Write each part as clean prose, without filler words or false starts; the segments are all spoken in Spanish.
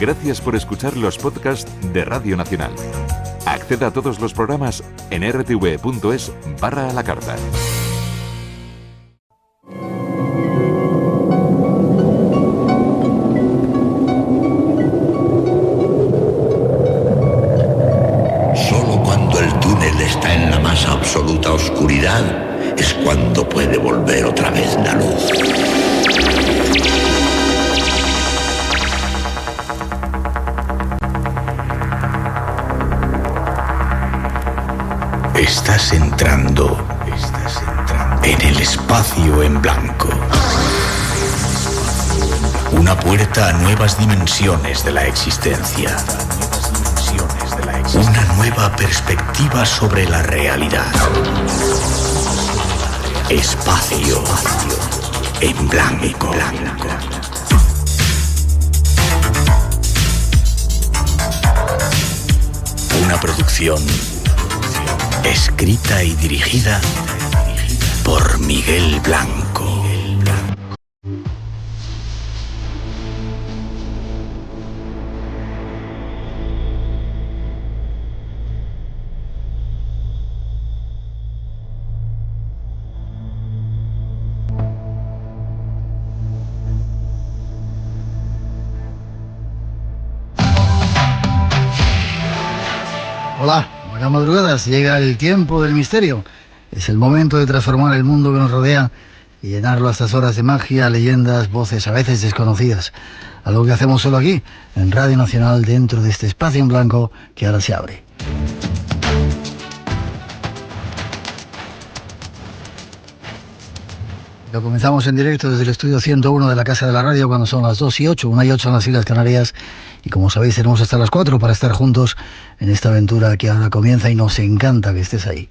Gracias por escuchar los podcasts de Radio Nacional. Acceda a todos los programas en rtv.es/a la carta. Solo cuando el túnel está en la más absoluta oscuridad es cuando puede volver otra vez la luz. Estás entrando en el espacio en blanco. Una puerta a nuevas dimensiones de la existencia. Una nueva perspectiva sobre la realidad. Espacio en blanco. Una producción escrita y dirigida por Miguel Blanco. Hola, buenas madrugadas. Llega el tiempo del misterio. Es el momento de transformar el mundo que nos rodea y llenarlo a estas horas de magia, leyendas, voces a veces desconocidas. Algo que hacemos solo aquí, en Radio Nacional, dentro de este espacio en blanco que ahora se abre. Lo comenzamos en directo desde el estudio 101 de la Casa de la Radio cuando son las 2:08, 1:08 en las Islas Canarias. Y como sabéis, tenemos hasta las 4 para estar juntos en esta aventura que ahora comienza y nos encanta que estés ahí.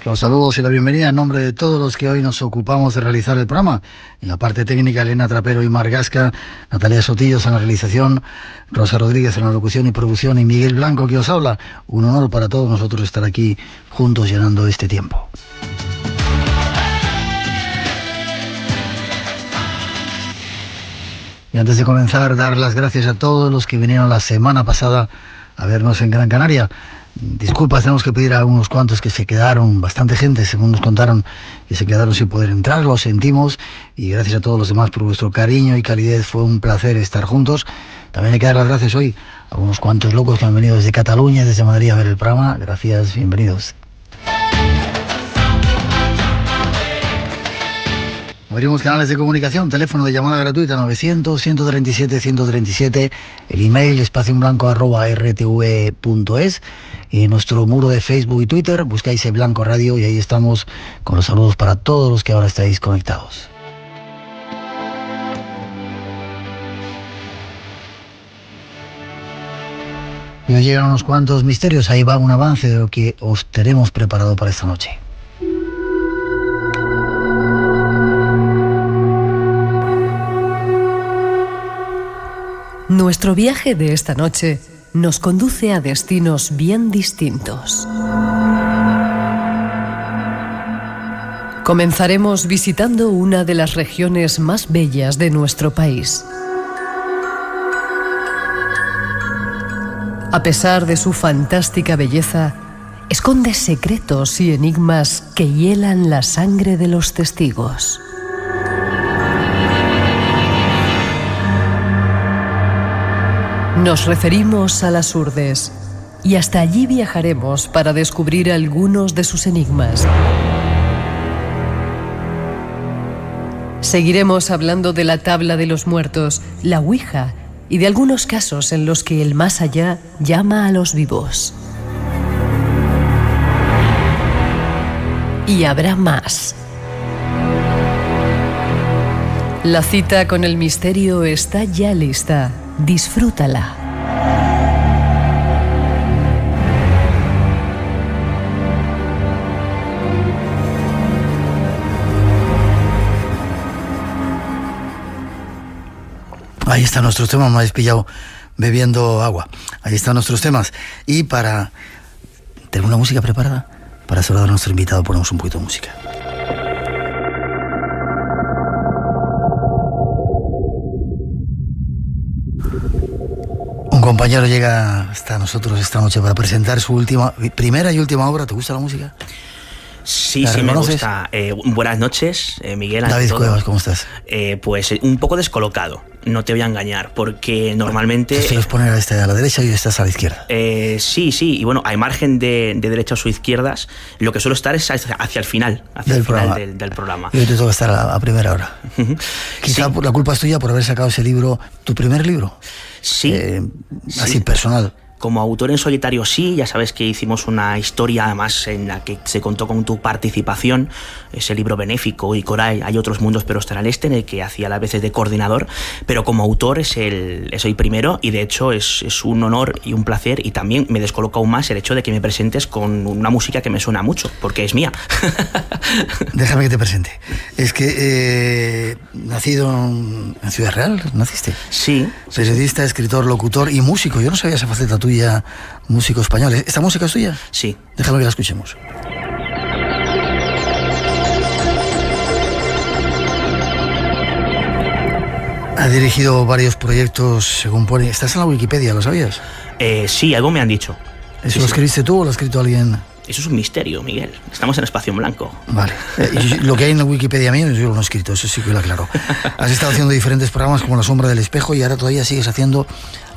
Los saludos y la bienvenida en nombre de todos los que hoy nos ocupamos de realizar el programa. En la parte técnica, Elena Trapero y Mar Gasca, Natalia Sotillos en la realización, Rosa Rodríguez en la locución y producción y Miguel Blanco que os habla. Un honor para todos nosotros estar aquí juntos llenando este tiempo. Y antes de comenzar, dar las gracias a todos los que vinieron la semana pasada a vernos en Gran Canaria. Disculpas, tenemos que pedir a unos cuantos que se quedaron, bastante gente, según nos contaron, que se quedaron sin poder entrar, lo sentimos, y gracias a todos los demás por vuestro cariño y calidez, fue un placer estar juntos. También hay que dar las gracias hoy a unos cuantos locos que han venido desde Cataluña, desde Madrid a ver el programa. Gracias, bienvenidos. Abrimos canales de comunicación, teléfono de llamada gratuita 900-137-137, el email espacioenblanco@rtv.es y nuestro muro de Facebook y Twitter, buscáis el Blanco Radio y ahí estamos con los saludos para todos los que ahora estáis conectados. Y hoy llegan unos cuantos misterios, ahí va un avance de lo que os tenemos preparado para esta noche. Nuestro viaje de esta noche nos conduce a destinos bien distintos. Comenzaremos visitando una de las regiones más bellas de nuestro país. A pesar de su fantástica belleza, esconde secretos y enigmas que hielan la sangre de los testigos. Nos referimos a las Urdes y hasta allí viajaremos para descubrir algunos de sus enigmas. Seguiremos hablando de la tabla de los muertos, la Ouija y de algunos casos en los que el más allá llama a los vivos. Y habrá más. La cita con el misterio está ya lista. Disfrútala. Ahí están nuestros temas, me habéis pillado bebiendo agua. Ahí están nuestros temas. Y para tener una música preparada, para saludar a nuestro invitado, ponemos un poquito de música. compañero llega hasta nosotros esta noche para presentar su primera y última obra. ¿Te gusta la música? Sí, sí me gusta. Buenas noches, Miguel. David Cuevas, ¿cómo estás? Pues un poco descolocado, no te voy a engañar, porque normalmente... ¿Te sueles poner a la derecha y estás a la izquierda? Sí, y bueno, hay margen de derechas o izquierdas, lo que suelo estar es hacia el final, del programa. Y hoy te toca estar a primera hora. Quizá la culpa es tuya por haber sacado ese libro, tu primer libro. Sí. Así personal. Como autor en solitario sí, ya sabes que hicimos una historia además en la que se contó con tu participación, ese libro benéfico y Coray, hay otros mundos pero está al este, en el que hacía a las veces de coordinador, pero como autor soy primero y de hecho es un honor y un placer y también me descoloca aún más el hecho de que me presentes con una música que me suena mucho, porque es mía. Déjame que te presente. Es que nacido en Ciudad Real, ¿naciste? Sí. Periodista, escritor, locutor y músico. Yo no sabía esa faceta tuya. Músico español. ¿Esta música es tuya? Sí. Déjame que la escuchemos. Ha dirigido varios proyectos, según pone. ¿Estás en la Wikipedia, lo sabías? Sí, algo me han dicho. ¿Eso lo escribiste tú o lo ha escrito alguien? Eso es un misterio, Miguel. Estamos en espacio en blanco. Vale. Lo que hay en la Wikipedia mío, yo lo he escrito, eso sí que lo aclaro. Has estado haciendo diferentes programas como La Sombra del Espejo y ahora todavía sigues haciendo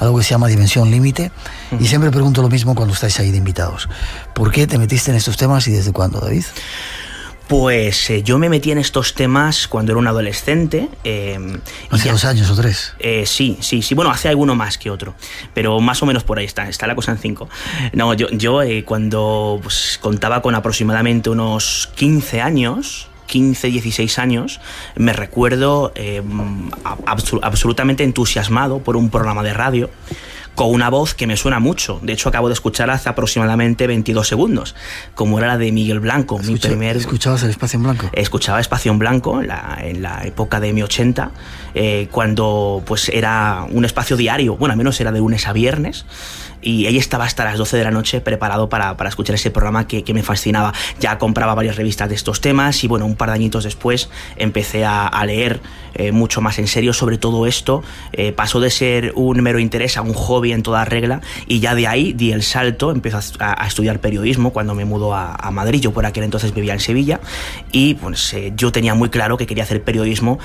algo que se llama Dimensión Límite. Y siempre pregunto lo mismo cuando estáis ahí de invitados. ¿Por qué te metiste en estos temas y desde cuándo, David? Pues yo me metí en estos temas cuando era un adolescente. ¿Hace 2 años o 3? Sí. Bueno, hace alguno más que otro. Pero más o menos por ahí está la cosa en 5. No, yo cuando contaba con aproximadamente unos 15 años... 15, 16 años, me recuerdo absolutamente entusiasmado por un programa de radio con una voz que me suena mucho. De hecho, acabo de escuchar hace aproximadamente 22 segundos, como era la de Miguel Blanco. ¿Escuchabas el Espacio en Blanco? Escuchaba Espacio en Blanco en la época de mi 80, cuando pues era un espacio diario, bueno, al menos era de lunes a viernes, y ahí estaba hasta las 12 de la noche preparado para escuchar ese programa que me fascinaba. Ya compraba varias revistas de estos temas y bueno, un par de añitos después empecé a leer mucho más en serio sobre todo esto. Pasó de ser un mero interés a un hobby en toda regla y ya de ahí di el salto, empecé a estudiar periodismo cuando me mudó a Madrid. Yo por aquel entonces vivía en Sevilla y pues yo tenía muy claro que quería hacer periodismo,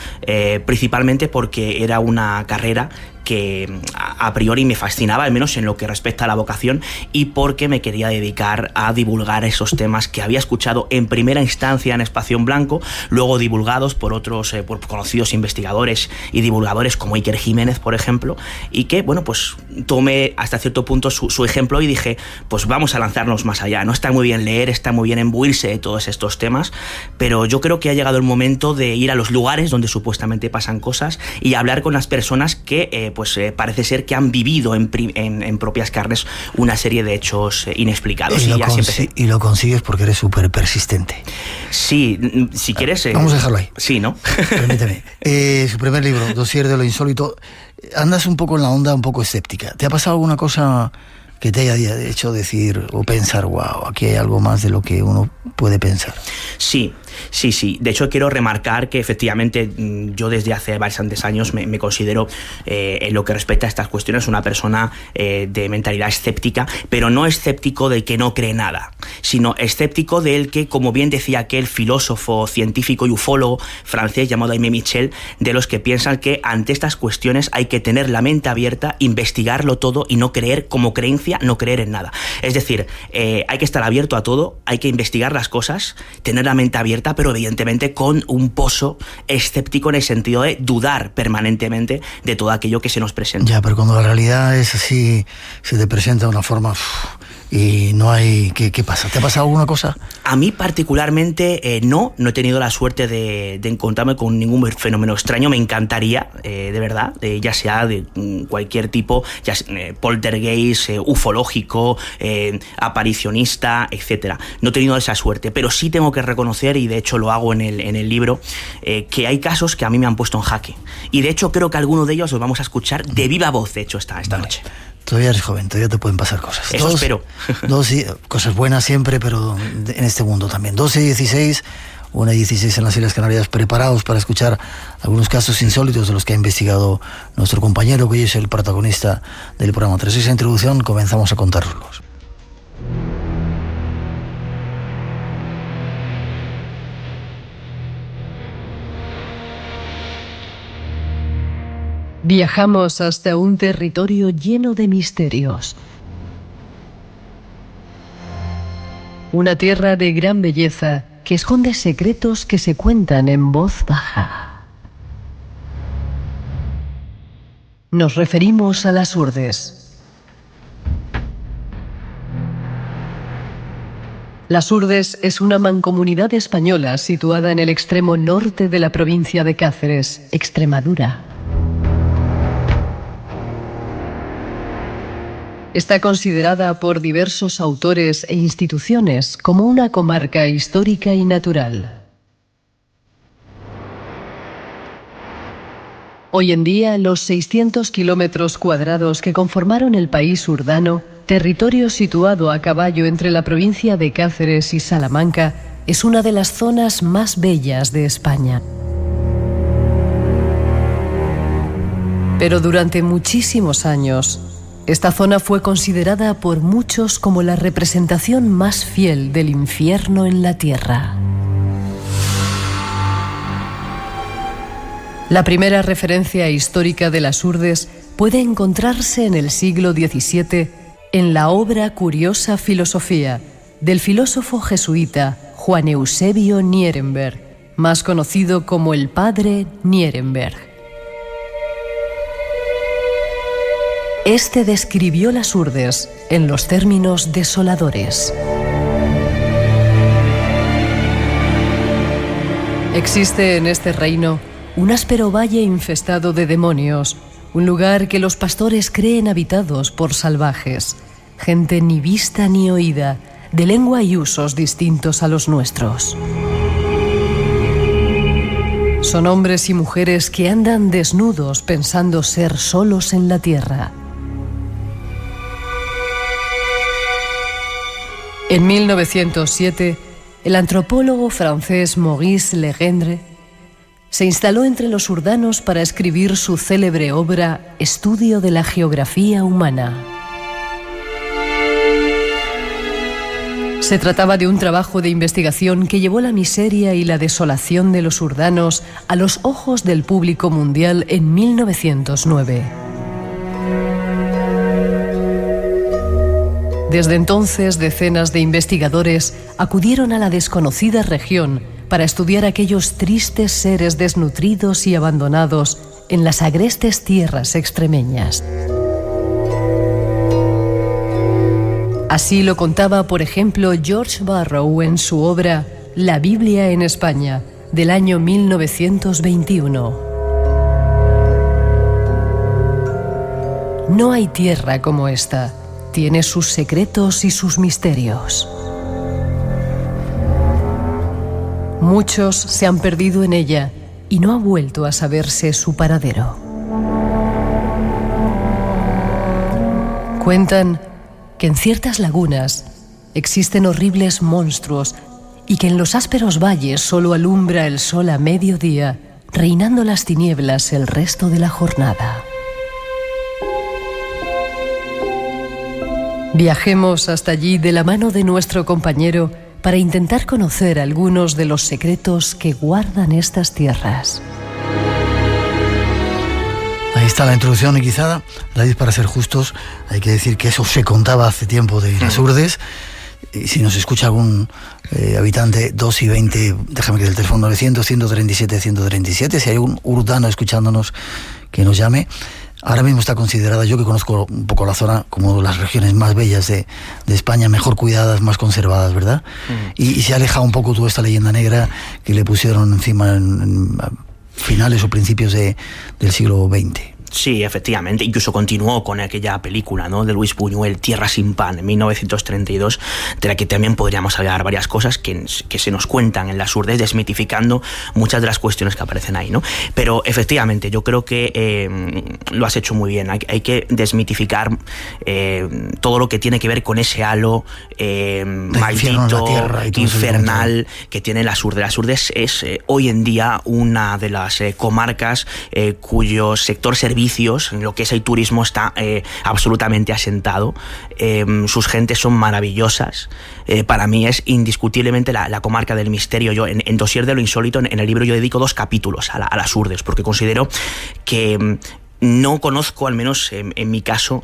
principalmente porque era una carrera que a priori me fascinaba, al menos en lo que respecta a la vocación, y porque me quería dedicar a divulgar esos temas que había escuchado en primera instancia en Espacio en Blanco, luego divulgados por otros por conocidos investigadores y divulgadores como Iker Jiménez, por ejemplo, y que, bueno, pues tomé hasta cierto punto su ejemplo y dije, pues vamos a lanzarnos más allá. No está muy bien leer, está muy bien imbuirse de todos estos temas, pero yo creo que ha llegado el momento de ir a los lugares donde supuestamente pasan cosas y hablar con las personas que parece ser que han vivido en propias carnes una serie de hechos inexplicados. Y lo consigues porque eres súper persistente. Sí, si quieres... Vamos a dejarlo ahí. Sí, ¿no? Permíteme. Su primer libro, Dossier de lo insólito. Andas un poco en la onda un poco escéptica. ¿Te ha pasado alguna cosa que te haya hecho decir o pensar, wow, aquí hay algo más de lo que uno puede pensar? Sí. De hecho, quiero remarcar que efectivamente yo desde hace bastantes años me considero, en lo que respecta a estas cuestiones, una persona de mentalidad escéptica, pero no escéptico del que no cree nada, sino escéptico del que, como bien decía aquel filósofo, científico y ufólogo francés llamado Aimé Michel, de los que piensan que ante estas cuestiones hay que tener la mente abierta, investigarlo todo y no creer como creencia, no creer en nada. Es decir, hay que estar abierto a todo, hay que investigar las cosas, tener la mente abierta, pero evidentemente con un pozo escéptico en el sentido de dudar permanentemente de todo aquello que se nos presenta. Ya, pero cuando la realidad es así, se te presenta de una forma... y no hay... ¿Qué pasa? ¿Te ha pasado alguna cosa? A mí particularmente no he tenido la suerte de encontrarme con ningún fenómeno extraño. Me encantaría, de verdad, ya sea de cualquier tipo, ya sea, poltergeist, ufológico, aparicionista, etcétera. No he tenido esa suerte, pero sí tengo que reconocer, y de hecho lo hago en el libro, que hay casos que a mí me han puesto en jaque. Y de hecho creo que alguno de ellos los vamos a escuchar de viva voz, de hecho, esta noche. Todavía eres joven, todavía te pueden pasar cosas. Eso espero. Cosas buenas siempre, pero en este mundo también. 12 y 16, 1:16 en las Islas Canarias, preparados para escuchar algunos casos insólitos de los que ha investigado nuestro compañero, que hoy es el protagonista del programa. Tras esa introducción comenzamos a contároslos. Viajamos hasta un territorio lleno de misterios. Una tierra de gran belleza que esconde secretos que se cuentan en voz baja. Nos referimos a las Urdes. Las Urdes es una mancomunidad española situada en el extremo norte de la provincia de Cáceres, Extremadura. Está considerada por diversos autores e instituciones como una comarca histórica y natural. Hoy en día, los 600 kilómetros cuadrados que conformaron el país urdano, territorio situado a caballo entre la provincia de Cáceres y Salamanca, es una de las zonas más bellas de España. Pero durante muchísimos años, esta zona fue considerada por muchos como la representación más fiel del infierno en la tierra. La primera referencia histórica de las Urdes puede encontrarse en el siglo XVII en la obra Curiosa Filosofía del filósofo jesuita Juan Eusebio Nierenberg, más conocido como el Padre Nierenberg. Este describió las Urdes en los términos desoladores. Existe en este reino un áspero valle infestado de demonios, un lugar que los pastores creen habitados por salvajes, gente ni vista ni oída, de lengua y usos distintos a los nuestros. Son hombres y mujeres que andan desnudos pensando ser solos en la tierra. En 1907, el antropólogo francés Maurice Legendre se instaló entre los urdanos para escribir su célebre obra Estudio de la Geografía Humana. Se trataba de un trabajo de investigación que llevó la miseria y la desolación de los urdanos a los ojos del público mundial en 1909. Desde entonces, decenas de investigadores acudieron a la desconocida región para estudiar aquellos tristes seres desnutridos y abandonados en las agrestes tierras extremeñas. Así lo contaba, por ejemplo, George Barrow en su obra La Biblia en España, del año 1921. No hay tierra como esta. Tiene sus secretos y sus misterios. Muchos se han perdido en ella y no ha vuelto a saberse su paradero. Cuentan que en ciertas lagunas existen horribles monstruos y que en los ásperos valles solo alumbra el sol a mediodía, reinando las tinieblas el resto de la jornada. Viajemos hasta allí de la mano de nuestro compañero para intentar conocer algunos de los secretos que guardan estas tierras. Ahí está la introducción equizada. David, para ser justos, hay que decir que eso se contaba hace tiempo de las Urdes. Y si nos escucha algún habitante, 2 y 20, déjame que el teléfono 900-137-137, si hay un urdano escuchándonos, que nos llame. Ahora mismo está considerada, yo que conozco un poco la zona, como las regiones más bellas de España, mejor cuidadas, más conservadas, ¿verdad? Y se ha alejado un poco toda esta leyenda negra que le pusieron encima en finales o principios del siglo XX. Sí, efectivamente. Incluso continuó con aquella película, ¿no?, de Luis Buñuel, Tierra sin pan, en 1932, de la que también podríamos hablar varias cosas que se nos cuentan en las Urdes, desmitificando muchas de las cuestiones que aparecen ahí, ¿no? Pero efectivamente, yo creo que lo has hecho muy bien. Hay que desmitificar todo lo que tiene que ver con ese halo maldito, infernal que tiene las Urdes. Las Urdes es hoy en día una de las comarcas cuyo sector servicios, en lo que es el turismo, está absolutamente asentado. Sus gentes son maravillosas. Para mí es indiscutiblemente la comarca del misterio. Yo en Dossier de lo Insólito, en el libro, yo dedico 2 capítulos a las Urdes, porque considero que no conozco, al menos en mi caso,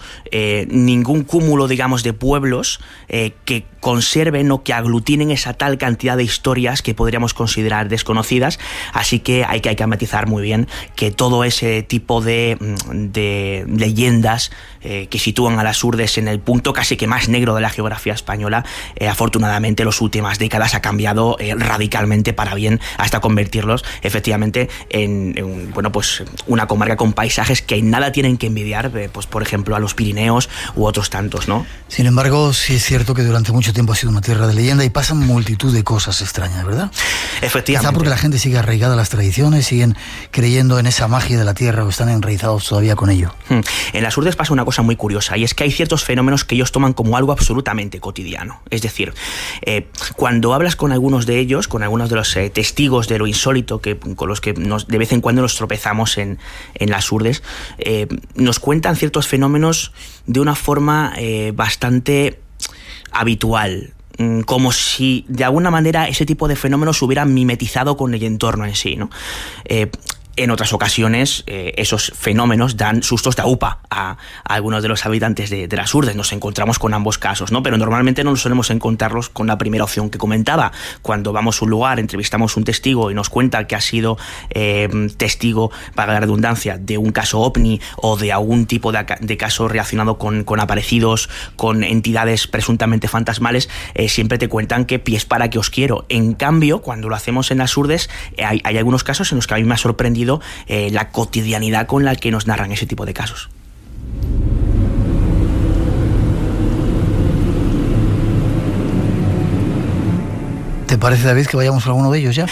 ningún cúmulo, digamos, de pueblos que conserven o que aglutinen esa tal cantidad de historias que podríamos considerar desconocidas. Así que hay que matizar muy bien que todo ese tipo de leyendas que sitúan a las Urdes en el punto casi que más negro de la geografía española, afortunadamente en las últimas décadas ha cambiado radicalmente para bien, hasta convertirlos efectivamente en bueno, pues una comarca con paisajes que en nada tienen que envidiar, pues por ejemplo, a los Pirineos u otros tantos, ¿no? Sin embargo, sí es cierto que durante mucho tiempo ha sido una tierra de leyenda y pasan multitud de cosas extrañas, ¿verdad? Efectivamente. Quizá porque la gente sigue arraigada a las tradiciones, siguen creyendo en esa magia de la tierra o están enraizados todavía con ello. En las Urdes pasa una cosa muy curiosa, y es que hay ciertos fenómenos que ellos toman como algo absolutamente cotidiano. Es decir, cuando hablas con algunos de ellos, con algunos de los testigos de lo insólito con los que de vez en cuando nos tropezamos en las Urdes, nos cuentan ciertos fenómenos de una forma bastante habitual, como si de alguna manera ese tipo de fenómenos hubieran mimetizado con el entorno en sí, ¿no? En otras ocasiones, esos fenómenos dan sustos de aupa a algunos de los habitantes de las Urdes. Nos encontramos con ambos casos, ¿no? Pero normalmente no nos solemos encontrarlos con la primera opción que comentaba. Cuando vamos a un lugar, entrevistamos a un testigo y nos cuenta que ha sido testigo, para la redundancia, de un caso ovni o de algún tipo de caso relacionado con aparecidos, con entidades presuntamente fantasmales, siempre te cuentan que pies para que os quiero. En cambio, cuando lo hacemos en las Urdes, hay algunos casos en los que a mí me ha sorprendido la cotidianidad con la que nos narran ese tipo de casos. ¿Te parece, David, que vayamos a alguno de ellos ya?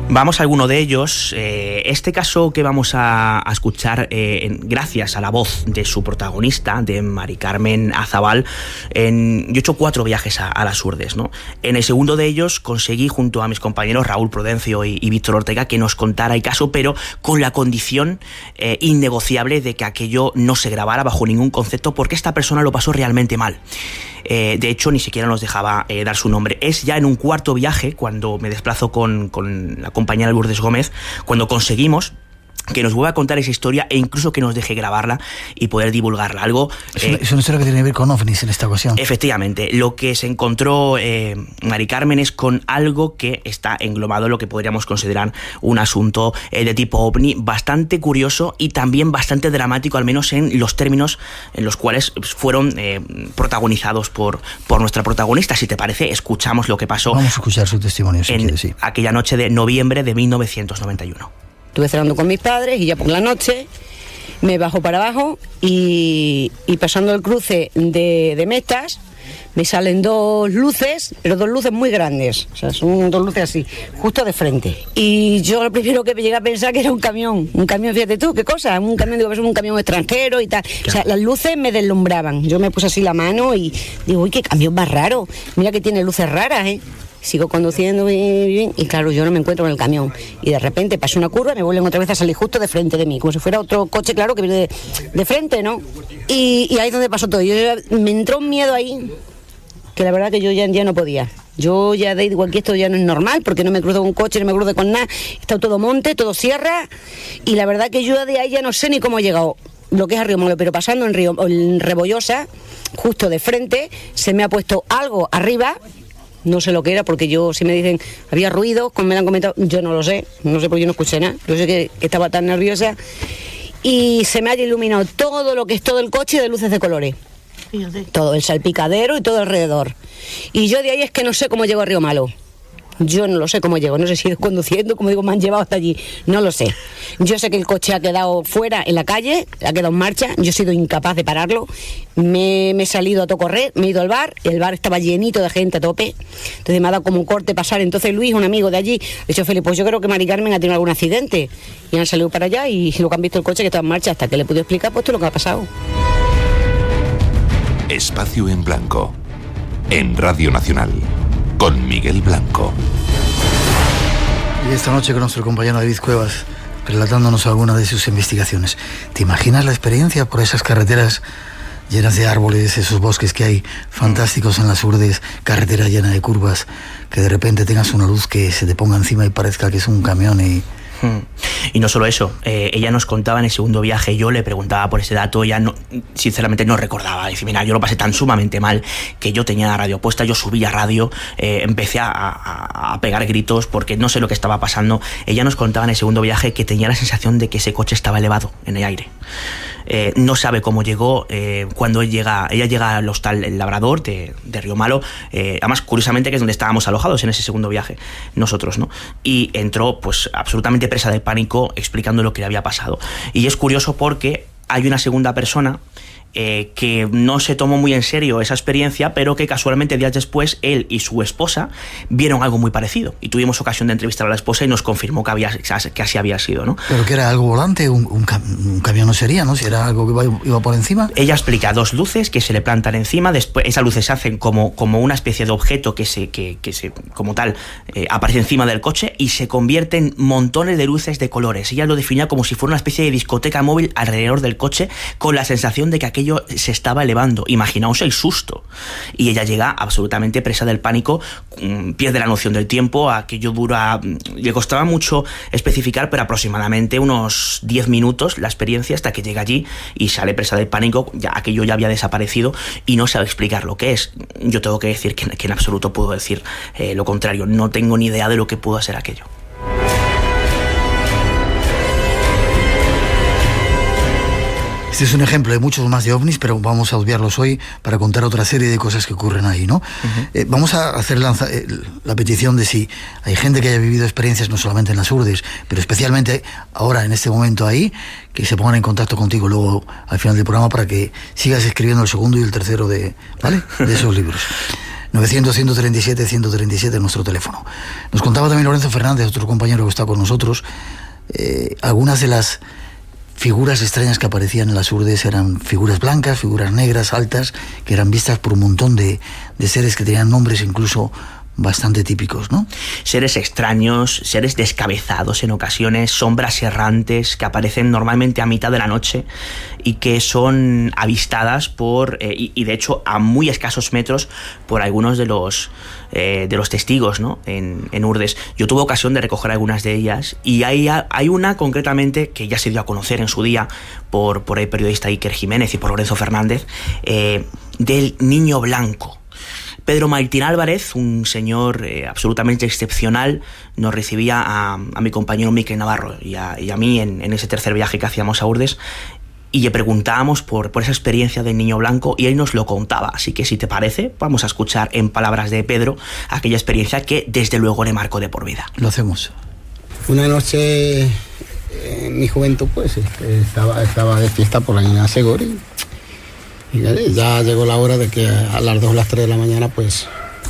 Vamos a alguno de ellos. Este caso que vamos a escuchar, gracias a la voz de su protagonista, de Mari Carmen Azabal, yo he hecho 4 viajes a las Urdes, ¿no? En el segundo de ellos conseguí, junto a mis compañeros Raúl Prudencio y Víctor Ortega, que nos contara el caso, pero con la condición innegociable de que aquello no se grabara bajo ningún concepto, porque esta persona lo pasó realmente mal. De hecho, ni siquiera nos dejaba dar su nombre. Es ya en un cuarto viaje, cuando me desplazo con la compañera Lourdes Gómez, cuando conseguimos que nos vuelva a contar esa historia e incluso que nos deje grabarla y poder divulgarla. Algo es una historia que tiene que ver con ovnis en esta ocasión. Efectivamente, lo que se encontró Mari Carmen es con algo que está englobado en lo que podríamos considerar un asunto de tipo ovni, bastante curioso y también bastante dramático, al menos en los términos en los cuales fueron protagonizados por nuestra protagonista. Si te parece, escuchamos lo que pasó. Vamos a escuchar su testimonio, si quieres, sí. Aquella noche de noviembre de 1991. Estuve cenando con mis padres y ya por la noche me bajo para abajo y pasando el cruce de Mestas me salen 2 luces, pero 2 luces muy grandes, o sea, son 2 luces así, justo de frente. Y yo lo primero que me llegué a pensar que era un camión, fíjate tú, qué cosa, un camión, digo, es un camión extranjero y tal. Claro. O sea, las luces me deslumbraban, yo me puse así la mano y digo, uy, qué camión más raro, mira que tiene luces raras, Sigo conduciendo bien y claro, yo no me encuentro en el camión. Y de repente paso una curva y me vuelven otra vez a salir justo de frente de mí, como si fuera otro coche, claro, que viene de frente, ¿no? Y ahí es donde pasó todo. Me entró un miedo ahí, que la verdad que yo ya no podía. Yo ya digo, aquí esto ya no es normal, porque no me cruzo con un coche, no me cruzo con nada. Está todo monte, todo sierra. Y la verdad que yo de ahí ya no sé ni cómo he llegado. Lo que es a Río Molo, pero pasando en Rebollosa, justo de frente, se me ha puesto algo arriba. No sé lo que era, porque yo, si me dicen, había ruido, como me lo han comentado, yo no lo sé, porque yo no escuché nada. Yo sé que estaba tan nerviosa. Y se me haya iluminado todo lo que es todo el coche de luces de colores. Fíjate. Todo, el salpicadero y todo alrededor. Y yo de ahí es que no sé cómo llego a Río Malo. Yo no lo sé cómo llego, no sé si he ido conduciendo, como digo, me han llevado hasta allí, no lo sé. Yo sé que el coche ha quedado fuera en la calle, ha quedado en marcha, yo he sido incapaz de pararlo, me he salido a todo correr, me he ido al bar, el bar estaba llenito de gente a tope, entonces me ha dado como un corte pasar, entonces Luis, un amigo de allí, le ha dicho, Felipe, pues yo creo que Mari Carmen ha tenido algún accidente, y han salido para allá y lo que han visto el coche que estaba en marcha, hasta que le pude explicar pues todo lo que ha pasado. Espacio en Blanco, en Radio Nacional, con Miguel Blanco. Y esta noche con nuestro compañero David Cuevas, relatándonos algunas de sus investigaciones. ¿Te imaginas la experiencia por esas carreteras llenas de árboles, esos bosques que hay fantásticos en las Urdes, carretera llena de curvas, que de repente tengas una luz que se te ponga encima y parezca que es un camión Y no solo eso, ella nos contaba en el segundo viaje, yo le preguntaba por ese dato, ella no, sinceramente no recordaba, dice, mira, yo lo pasé tan sumamente mal que yo tenía la radio puesta, yo subí a radio, empecé a pegar gritos porque no sé lo que estaba pasando. Ella nos contaba en el segundo viaje que tenía la sensación de que ese coche estaba elevado en el aire. No sabe cómo llegó, cuando ella llega al hostal El Labrador de Río Malo, además curiosamente que es donde estábamos alojados en ese segundo viaje nosotros, ¿no? Y entró pues absolutamente presa de pánico explicando lo que le había pasado. Y es curioso porque hay una segunda persona que no se tomó muy en serio esa experiencia, pero que casualmente días después él y su esposa vieron algo muy parecido y tuvimos ocasión de entrevistar a la esposa y nos confirmó que así había sido, ¿no? Pero que era algo volante, un camión no sería, ¿no? Si era algo que iba por encima. Ella explica 2 luces que se le plantan encima, después esas luces se hacen como una especie de objeto que se como tal aparece encima del coche y se convierte en montones de luces de colores. Ella lo definía como si fuera una especie de discoteca móvil alrededor del coche, con la sensación de que aquello se estaba elevando. Imaginaos el susto. Y ella llega absolutamente presa del pánico, pierde la noción del tiempo, aquello dura, le costaba mucho especificar, pero aproximadamente unos 10 minutos la experiencia hasta que llega allí y sale presa del pánico, ya aquello ya había desaparecido y no sabe explicar lo que es. Yo tengo que decir que en absoluto puedo decir lo contrario, no tengo ni idea de lo que pudo ser aquello. Este es un ejemplo de muchos más de ovnis, pero vamos a obviarlos hoy para contar otra serie de cosas que ocurren ahí, ¿no? Vamos a hacer la petición de si hay gente que haya vivido experiencias no solamente en las Urdes, pero especialmente ahora, en este momento ahí, que se pongan en contacto contigo luego al final del programa para que sigas escribiendo el segundo y el tercero de esos libros. 900-137-137 nuestro teléfono. Nos contaba también Lorenzo Fernández, otro compañero que está con nosotros, algunas de las figuras extrañas que aparecían en las Urdes eran figuras blancas, figuras negras, altas, que eran vistas por un montón de seres que tenían nombres incluso bastante típicos, ¿no? Seres extraños, seres descabezados en ocasiones, sombras errantes que aparecen normalmente a mitad de la noche y que son avistadas por, y de hecho a muy escasos metros, por algunos de los testigos, ¿no? en Urdes. Yo tuve ocasión de recoger algunas de ellas y hay una concretamente que ya se dio a conocer en su día por el periodista Iker Jiménez y por Lorenzo Fernández, del niño blanco. Pedro Martín Álvarez, un señor absolutamente excepcional, nos recibía a mi compañero Miquel Navarro y a mí en ese tercer viaje que hacíamos a Urdes, y le preguntábamos por esa experiencia del niño blanco y él nos lo contaba. Así que si te parece, vamos a escuchar en palabras de Pedro aquella experiencia que desde luego le marcó de por vida. Lo hacemos. Una noche en mi juventud pues estaba de fiesta por la Niña Segori. Y ya llegó la hora de que a las 2 o las 3 de la mañana pues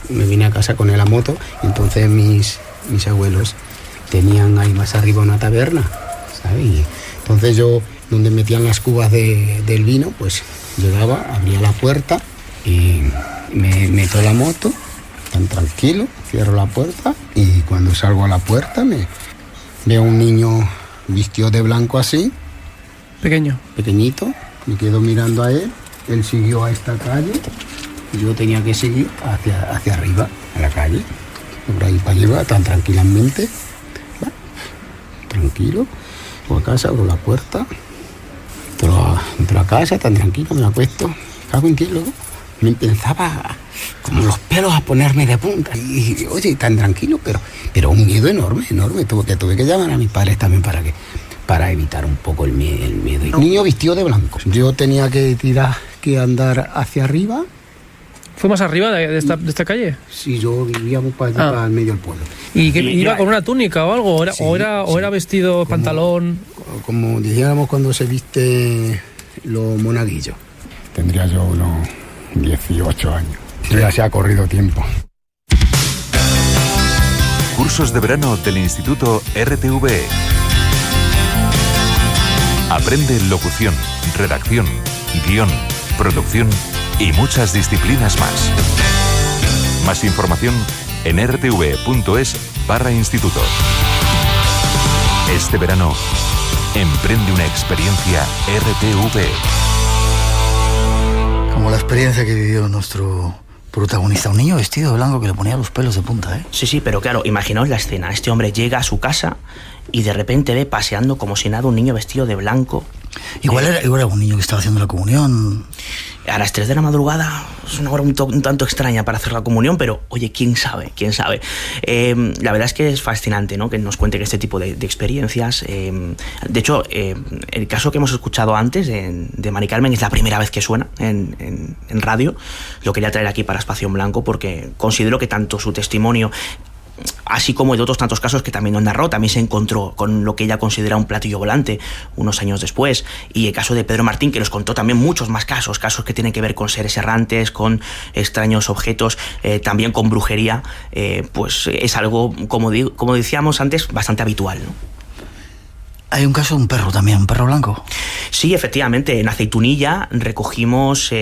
me vine a casa con él a moto y entonces mis abuelos tenían ahí más arriba una taberna, ¿sabes? Y entonces yo, donde metían las cubas del vino, pues llegaba, abría la puerta y me meto la moto, tan tranquilo, cierro la puerta y cuando salgo a la puerta veo un niño vestido de blanco así, pequeñito, me quedo mirando a él. Él siguió a esta calle, yo tenía que seguir hacia arriba, a la calle, por ahí para llevar tan tranquilamente, tranquilo, voy a casa, abro la puerta, entro a casa, tan tranquilo, me acuesto, cago en kilo, me empezaba como los pelos a ponerme de punta, y oye, tan tranquilo, pero un miedo enorme, tuve que llamar a mis padres también para evitar un poco el miedo. El niño vistió de blanco. Yo tenía que andar hacia arriba ¿Fue más arriba de esta calle? Sí, yo vivíamos para allá, para el medio del pueblo. ¿Y que iba con una túnica o algo? ¿O era vestido, pantalón? Como dijéramos cuando se viste los monaguillos. Tendría yo unos 18 años. Ya se ha corrido tiempo. Cursos de verano del Instituto RTVE. Aprende locución, redacción, guión, producción y muchas disciplinas más. Más información en rtve.es/instituto. Este verano, emprende una experiencia RTV. Como la experiencia que vivió nuestro protagonista, un niño vestido de blanco que le ponía los pelos de punta, ¿eh? Sí, pero claro, imaginaos la escena. Este hombre llega a su casa y de repente ve paseando como si nada un niño vestido de blanco. Igual era un niño que estaba haciendo la comunión. A las 3 de la madrugada es una hora un tanto extraña para hacer la comunión, pero oye, quién sabe. La verdad es que es fascinante, ¿no?, que nos cuente que este tipo de experiencias. De hecho, el caso que hemos escuchado antes de Mari Carmen es la primera vez que suena en radio. Lo quería traer aquí para Espacio en Blanco porque considero que tanto su testimonio, así como de otros tantos casos que también nos narró, también se encontró con lo que ella considera un platillo volante unos años después, y el caso de Pedro Martín, que nos contó también muchos más casos que tienen que ver con seres errantes, con extraños objetos, también con brujería, pues es algo, como decíamos antes, bastante habitual, ¿no? Hay un caso de un perro también, un perro blanco. Sí, efectivamente, en Aceitunilla recogimos,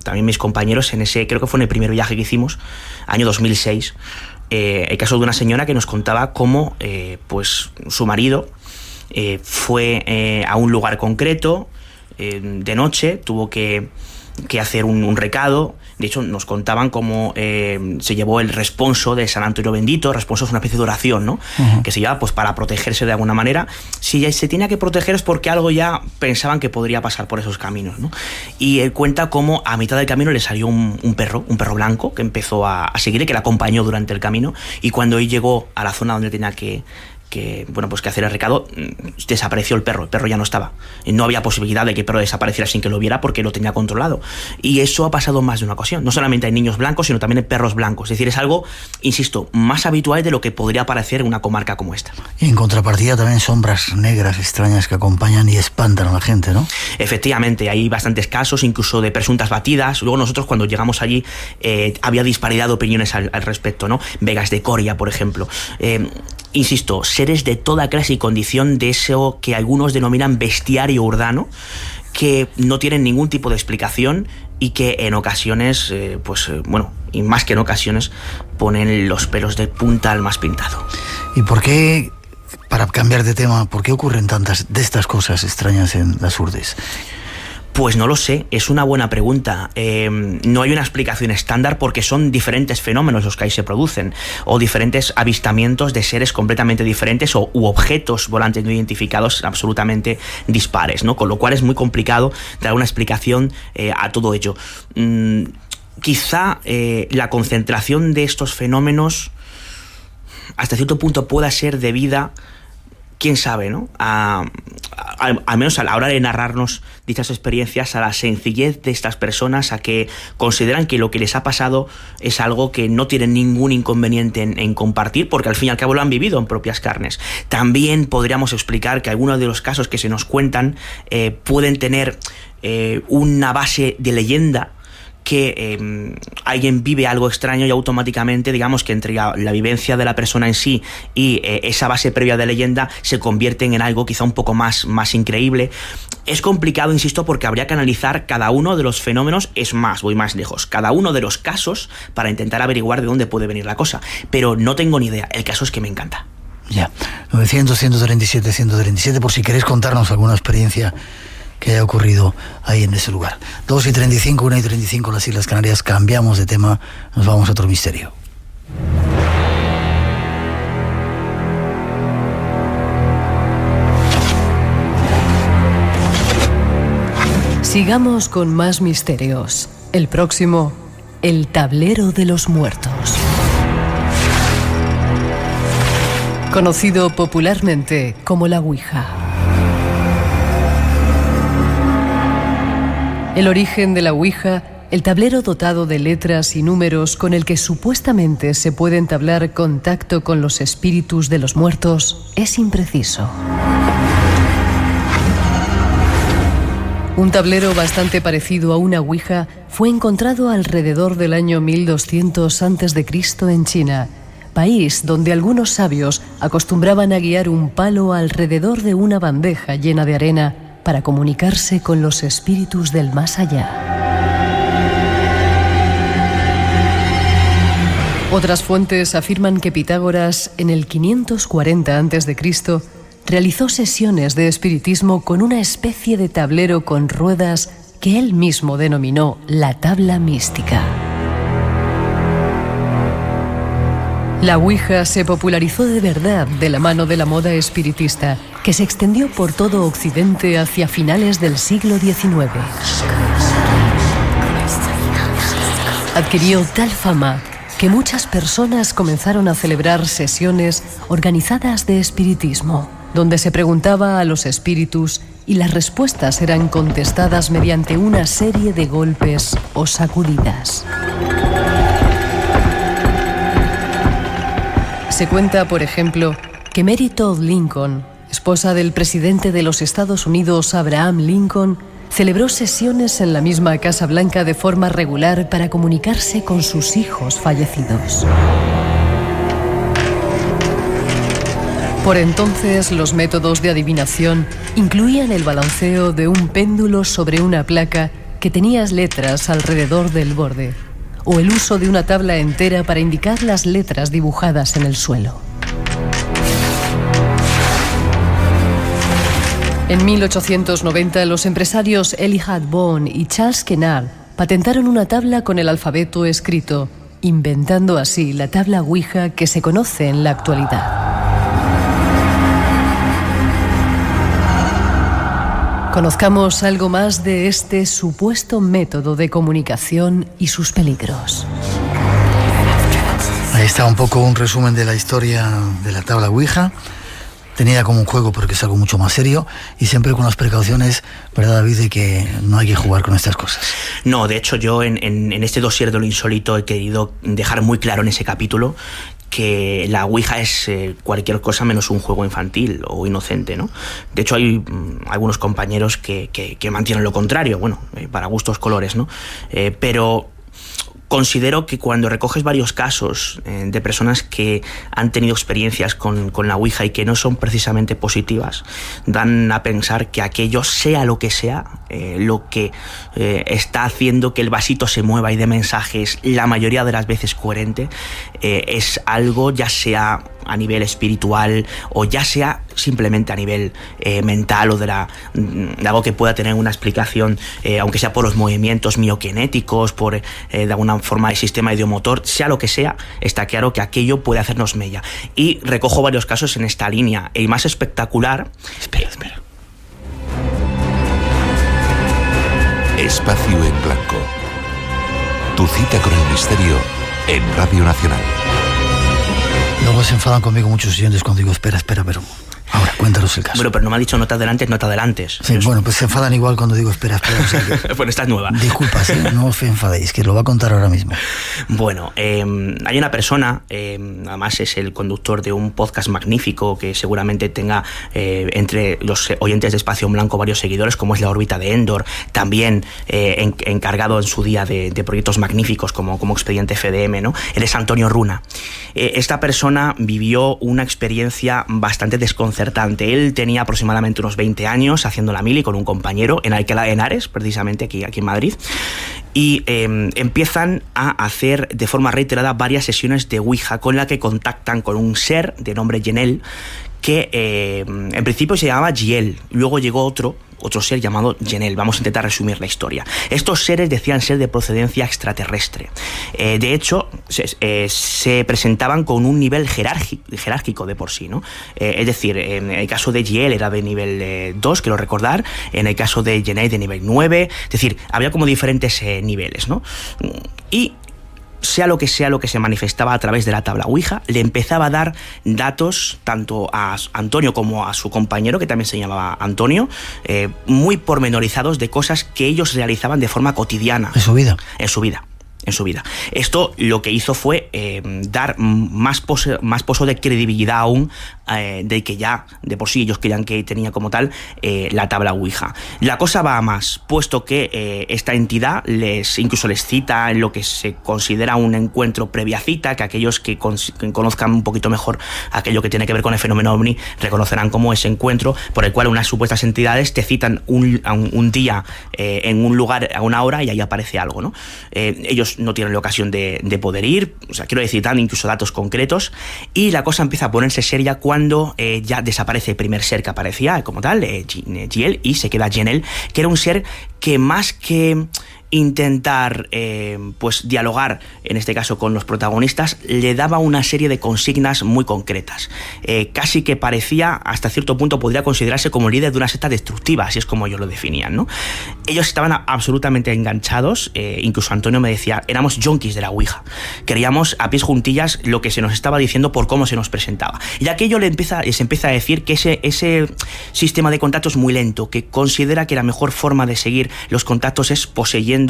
también mis compañeros, creo que fue en el primer viaje que hicimos, año 2006, el caso de una señora que nos contaba cómo pues su marido fue a un lugar concreto de noche, tuvo que hacer un recado. De hecho, nos contaban cómo se llevó el responso de San Antonio Bendito. El responso es una especie de oración, ¿no? Uh-huh. Que se lleva pues para protegerse de alguna manera. Si ya se tenía que proteger es porque algo ya pensaban que podría pasar por esos caminos, ¿no? Y él cuenta cómo a mitad del camino le salió un perro blanco que empezó a seguirle, que le acompañó durante el camino, y cuando él llegó a la zona donde tenía que hacer el recado, desapareció el perro ya no estaba. No había posibilidad de que el perro desapareciera sin que lo viera porque lo tenía controlado. Y eso ha pasado más de una ocasión. No solamente hay niños blancos, sino también hay perros blancos. Es decir, es algo, insisto, más habitual de lo que podría parecer en una comarca como esta. Y en contrapartida también sombras negras extrañas que acompañan y espantan a la gente, ¿no? Efectivamente, hay bastantes casos, incluso de presuntas batidas. Luego nosotros, cuando llegamos allí, había disparidad de opiniones al respecto, ¿no? Vegas de Coria, por ejemplo. Insisto, seres de toda clase y condición, de eso que algunos denominan bestiario urbano, que no tienen ningún tipo de explicación y que en ocasiones, y más que en ocasiones, ponen los pelos de punta al más pintado. ¿Y por qué, para cambiar de tema, por qué ocurren tantas de estas cosas extrañas en las urdes? Pues no lo sé, es una buena pregunta. No hay una explicación estándar porque son diferentes fenómenos los que ahí se producen, o diferentes avistamientos de seres completamente diferentes u objetos volantes no identificados absolutamente dispares, ¿no? Con lo cual es muy complicado dar una explicación a todo ello. Quizá la concentración de estos fenómenos hasta cierto punto pueda ser debida, quién sabe, ¿no?, al menos a la hora de narrarnos dichas experiencias, a la sencillez de estas personas, a que consideran que lo que les ha pasado es algo que no tienen ningún inconveniente en compartir, porque al fin y al cabo lo han vivido en propias carnes. También podríamos explicar que algunos de los casos que se nos cuentan pueden tener una base de leyenda, que alguien vive algo extraño y automáticamente, digamos que entre la vivencia de la persona en sí y esa base previa de leyenda se convierten en algo quizá un poco más increíble. Es complicado, insisto, porque habría que analizar cada uno de los fenómenos, voy más lejos, cada uno de los casos para intentar averiguar de dónde puede venir la cosa, pero no tengo ni idea. El caso es que me encanta. Ya, 900-137-137, por si queréis contarnos alguna experiencia que haya ocurrido ahí en ese lugar. 2:35, 1:35 las Islas Canarias. Cambiamos de tema, nos vamos a otro misterio. Sigamos con más misterios. El próximo, el tablero de los muertos. Conocido popularmente como la Ouija. El origen de la Ouija el tablero dotado de letras y números con el que supuestamente se puede entablar contacto con los espíritus de los muertos es impreciso. Un tablero bastante parecido a una ouija fue encontrado alrededor del año 1200 a.C. en China, país donde algunos sabios acostumbraban a guiar un palo alrededor de una bandeja llena de arena para comunicarse con los espíritus del más allá. Otras fuentes afirman que Pitágoras, en el 540 a.C., realizó sesiones de espiritismo con una especie de tablero con ruedas que él mismo denominó la tabla mística. La ouija se popularizó de verdad de la mano de la moda espiritista, que se extendió por todo Occidente hacia finales del siglo XIX. Adquirió tal fama que muchas personas comenzaron a celebrar sesiones organizadas de espiritismo, donde se preguntaba a los espíritus y las respuestas eran contestadas mediante una serie de golpes o sacudidas. Se cuenta, por ejemplo, que Mary Todd Lincoln, esposa del presidente de los Estados Unidos, Abraham Lincoln, celebró sesiones en la misma Casa Blanca de forma regular para comunicarse con sus hijos fallecidos. Por entonces, los métodos de adivinación incluían el balanceo de un péndulo sobre una placa que tenía letras alrededor del borde, o el uso de una tabla entera para indicar las letras dibujadas en el suelo. En 1890, los empresarios Elijah Bond y Charles Kennard patentaron una tabla con el alfabeto escrito, inventando así la tabla Ouija que se conoce en la actualidad. Conozcamos algo más de este supuesto método de comunicación y sus peligros. Ahí está un poco un resumen de la historia de la tabla Ouija. Tenía como un juego porque es algo mucho más serio y siempre con las precauciones, ¿verdad, David?, de que no hay que jugar con estas cosas. No, de hecho yo en este dossier de lo insólito he querido dejar muy claro en ese capítulo que la Ouija es cualquier cosa menos un juego infantil o inocente, ¿no? De hecho hay algunos compañeros que mantienen lo contrario, bueno, para gustos colores, ¿no? Pero considero que cuando recoges varios casos de personas que han tenido experiencias con la Ouija y que no son precisamente positivas, dan a pensar que aquello, sea lo que sea, lo que está haciendo que el vasito se mueva y dé mensajes, la mayoría de las veces coherente, es algo ya sea a nivel espiritual o ya sea simplemente a nivel mental o de algo que pueda tener una explicación, aunque sea por los movimientos miokinéticos, por de alguna forma el sistema idiomotor, sea lo que sea, está claro que aquello puede hacernos mella. Y recojo varios casos en esta línea. El más espectacular... Espera. Espacio en Blanco. Tu cita con el misterio en Radio Nacional. Luego se enfadan conmigo muchos oyentes cuando digo espera, pero ahora cuéntanos el caso. Bueno, pero no me ha dicho no te adelantes. Sí, bueno, pues se enfadan igual cuando digo espera. O sea que... Bueno, esta es nueva. Disculpas, no os enfadéis, que lo va a contar ahora mismo. Bueno, hay una persona, además es el conductor de un podcast magnífico que seguramente tenga entre los oyentes de Espacio en Blanco varios seguidores, como es La órbita de Endor, también encargado en su día de proyectos magníficos como Expediente FDM, ¿no? Él es Antonio Runa. Esta persona vivió una experiencia bastante desconcertante. Él tenía aproximadamente unos 20 años haciendo la mili con un compañero en Alcalá de Henares, precisamente aquí en Madrid, y empiezan a hacer de forma reiterada varias sesiones de Ouija con la que contactan con un ser de nombre Yenel que en principio se llamaba Giel, luego llegó otro ser llamado Yenel. Vamos a intentar resumir la historia. Estos seres decían ser de procedencia extraterrestre. De hecho, se presentaban con un nivel jerárquico de por sí, ¿no? Es decir, en el caso de Giel era de nivel 2, quiero recordar, en el caso de Yenel de nivel 9, es decir, había como diferentes niveles, ¿no? Y sea lo que se manifestaba a través de la tabla Ouija, le empezaba a dar datos tanto a Antonio como a su compañero, que también se llamaba Antonio, muy pormenorizados de cosas que ellos realizaban de forma cotidiana. En su vida. En su vida. Esto lo que hizo fue dar más pozo de credibilidad aún de que ya de por sí ellos creían que tenía como tal la tabla Ouija. La cosa va a más, puesto que esta entidad incluso les cita en lo que se considera un encuentro previa cita, que aquellos que conozcan un poquito mejor aquello que tiene que ver con el fenómeno ovni reconocerán como ese encuentro por el cual unas supuestas entidades te citan un día en un lugar a una hora y ahí aparece algo, ¿no? Ellos no tienen la ocasión de poder ir, o sea, quiero decir, dan incluso datos concretos, y la cosa empieza a ponerse seria cuando ya desaparece el primer ser que aparecía como tal, Giel, y se queda Jenel, que era un ser que más que intentar pues dialogar, en este caso con los protagonistas, le daba una serie de consignas muy concretas. Casi que parecía, hasta cierto punto, podría considerarse como líder de una secta destructiva, así es como ellos lo definían, ¿no? Ellos estaban absolutamente enganchados, incluso Antonio me decía, éramos yonkis de la Ouija, queríamos a pies juntillas lo que se nos estaba diciendo por cómo se nos presentaba. Y aquello les empieza a decir que ese sistema de contacto es muy lento, que considera que la mejor forma de seguir los contactos es poseyendo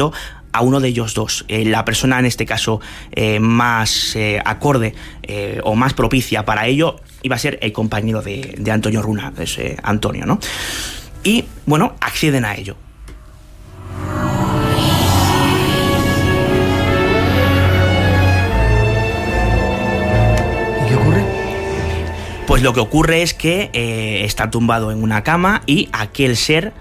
a uno de ellos dos. La persona en este caso más acorde o más propicia para ello iba a ser el compañero de Antonio Runa, Antonio, ¿no? Y bueno, acceden a ello. ¿Y qué ocurre? Pues lo que ocurre es que está tumbado en una cama y aquel ser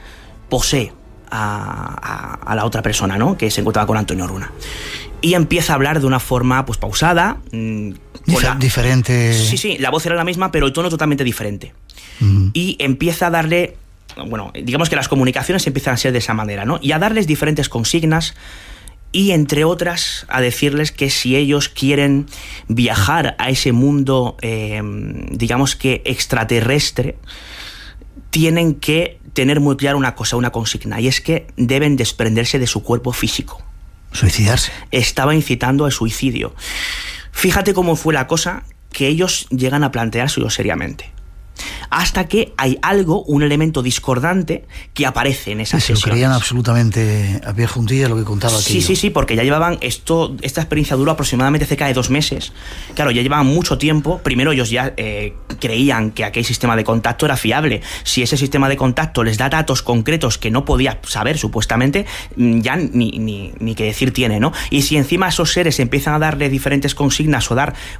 posee a la otra persona, ¿no?, que se encontraba con Antonio Runa. Y empieza a hablar de una forma pues pausada. Diferente. Sí, la voz era la misma, pero el tono totalmente diferente. Y empieza a darle, bueno, digamos que las comunicaciones empiezan a ser de esa manera, ¿no? Y a darles diferentes consignas y, entre otras, a decirles que si ellos quieren viajar a ese mundo, digamos que extraterrestre, tienen que tener muy claro una cosa, una consigna, y es que deben desprenderse de su cuerpo físico. Suicidarse. Estaba incitando al suicidio. Fíjate cómo fue la cosa, que ellos llegan a planteárselo seriamente. Hasta que hay algo, un elemento discordante que aparece en esa sesión. Se lo creían absolutamente a pie juntilla lo que contaba aquí. Sí, porque ya llevaban esta experiencia duró aproximadamente cerca de 2 meses. Claro, ya llevaban mucho tiempo. Primero ellos ya creían que aquel sistema de contacto era fiable. Si ese sistema de contacto les da datos concretos que no podía saber supuestamente, ya ni que decir tiene, ¿no? Y si encima esos seres empiezan a darle diferentes consignas